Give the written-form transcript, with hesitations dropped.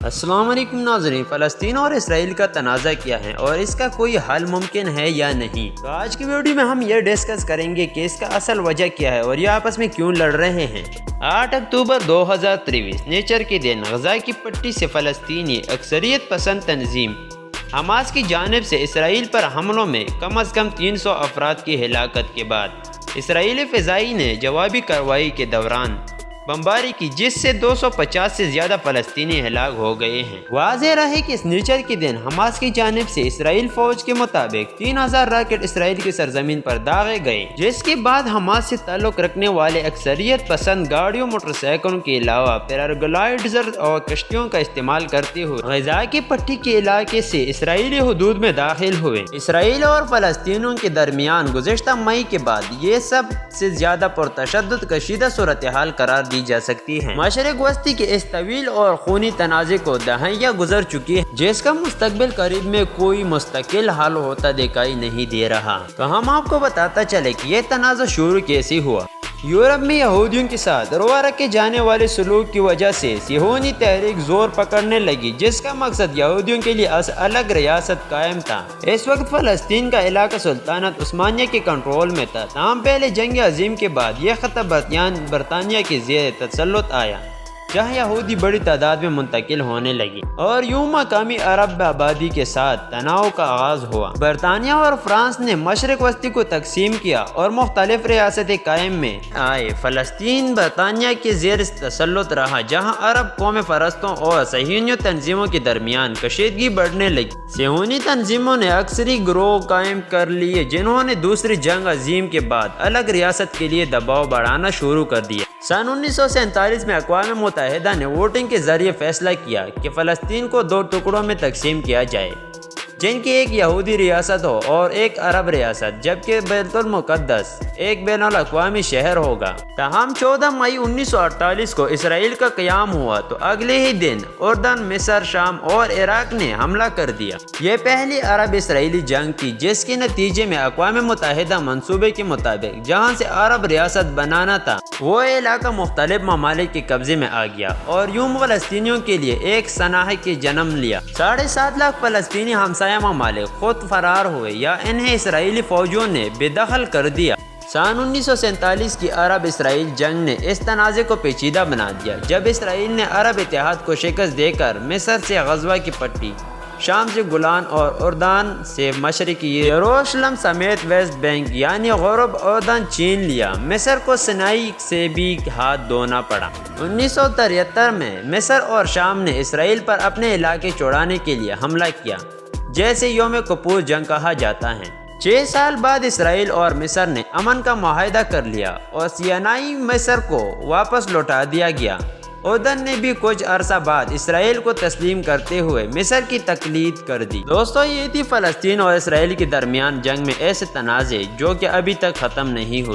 السلام علیکم ناظرین، فلسطین اور اسرائیل کا تنازع کیا ہے اور اس کا کوئی حل ممکن ہے یا نہیں؟ تو آج کی ویڈیو میں ہم یہ ڈسکس کریں گے کہ اس کا اصل وجہ کیا ہے اور یہ آپس میں کیوں لڑ رہے ہیں۔ 8 اکتوبر 2023 نیچر کے دن غزہ کی پٹی سے فلسطینی اکثریت پسند تنظیم حماس کی جانب سے اسرائیل پر حملوں میں کم از کم 300 افراد کی ہلاکت کے بعد اسرائیلی فضائی نے جوابی کارروائی کے دوران بمباری کی، جس سے 250 سے زیادہ فلسطینی ہلاک ہو گئے ہیں۔ واضح رہے کہ اس نیچر کے دن حماس کی جانب سے اسرائیل فوج کے مطابق 3000 راکٹ اسرائیل کی سرزمین پر داغے گئے، جس کے بعد حماس سے تعلق رکھنے والے اکثریت پسند گاڑیوں، موٹر سائیکلوں کے علاوہ پیراگلائڈرز اور کشتیوں کا استعمال کرتے ہوئے غزہ کی پٹی کے علاقے سے اسرائیلی حدود میں داخل ہوئے۔ اسرائیل اور فلسطینیوں کے درمیان گزشتہ مئی کے بعد یہ سب سے زیادہ پرتشدد کشیدہ صورتحال قرار دی جا سکتی ہے۔ مشرق وسطی کے اس طویل اور خونی تنازع کو دہائیاں گزر چکی ہیں، جس کا مستقبل قریب میں کوئی مستقل حل ہوتا دکھائی نہیں دے رہا۔ تو ہم آپ کو بتاتا چلے کہ یہ تنازع شروع کیسے ہوا۔ یورپ میں یہودیوں کے ساتھ روا رکھے جانے والے سلوک کی وجہ سے صہیونی تحریک زور پکڑنے لگی، جس کا مقصد یہودیوں کے لیے الگ ریاست قائم تھا۔ اس وقت فلسطین کا علاقہ سلطنت عثمانیہ کے کنٹرول میں تھا، تاہم پہلے جنگ عظیم کے بعد یہ خطہ برطانیہ کے زیر تسلط آیا، جہاں یہودی بڑی تعداد میں منتقل ہونے لگی اور یوں مقامی عرب آبادی کے ساتھ تناؤ کا آغاز ہوا۔ برطانیہ اور فرانس نے مشرق وسطی کو تقسیم کیا اور مختلف ریاستیں قائم میں آئے۔ فلسطین برطانیہ کے زیر تسلط رہا، جہاں عرب قوم پرستوں اور صہیونی تنظیموں کے درمیان کشیدگی بڑھنے لگی۔ صہیونی تنظیموں نے عسکری گروہ قائم کر لیے، جنہوں نے دوسری جنگ عظیم کے بعد الگ ریاست کے لیے دباؤ بڑھانا شروع کر دیا۔ سن 1947 میں اقوام متحدہ نے ووٹنگ کے ذریعے فیصلہ کیا کہ فلسطین کو 2 ٹکڑوں میں تقسیم کیا جائے، جن کی ایک یہودی ریاست ہو اور ایک عرب ریاست، جبکہ بیت المقدس ایک بین الاقوامی شہر ہوگا۔ تاہم 14 مئی 1948 کو اسرائیل کا قیام ہوا تو اگلے ہی دن اردن، مصر، شام اور عراق نے حملہ کر دیا۔ یہ پہلی عرب اسرائیلی جنگ تھی، جس کے نتیجے میں اقوام متحدہ منصوبے کے مطابق جہاں سے عرب ریاست بنانا تھا، وہ علاقہ مختلف ممالک کے قبضے میں آ گیا اور یوں فلسطینیوں کے لیے ایک سانحہ کی جنم لیا۔ 7.5 لاکھ فلسطینی ہمسایہ ممالک خود فرار ہوئے یا انہیں اسرائیلی فوجیوں نے بے دخل کر دیا۔ سن 1947 کی عرب اسرائیل جنگ نے اس تنازع کو پیچیدہ بنا دیا، جب اسرائیل نے عرب اتحاد کو شکست دے کر مصر سے غزہ کی پٹی، شام سے گولان اور اردن سے مشرقی یروشلم سمیت ویسٹ بینک یعنی غرب اردن چھین لیا۔ مصر کو سینائی سے بھی ہاتھ دھونا پڑا۔ 1973 میں مصر اور شام نے اسرائیل پر اپنے علاقے چھڑانے کے لیے حملہ کیا، جیسے یوم کپور جنگ کہا جاتا ہے۔ 6 سال بعد اسرائیل اور مصر نے امن کا معاہدہ کر لیا اور سینائی مصر کو واپس لوٹا دیا گیا۔ اردن نے بھی کچھ عرصہ بعد اسرائیل کو تسلیم کرتے ہوئے مصر کی تقلید کر دی۔ دوستو، یہ تھی فلسطین اور اسرائیل کے درمیان جنگ میں ایسے تنازع جو کہ ابھی تک ختم نہیں ہوئے۔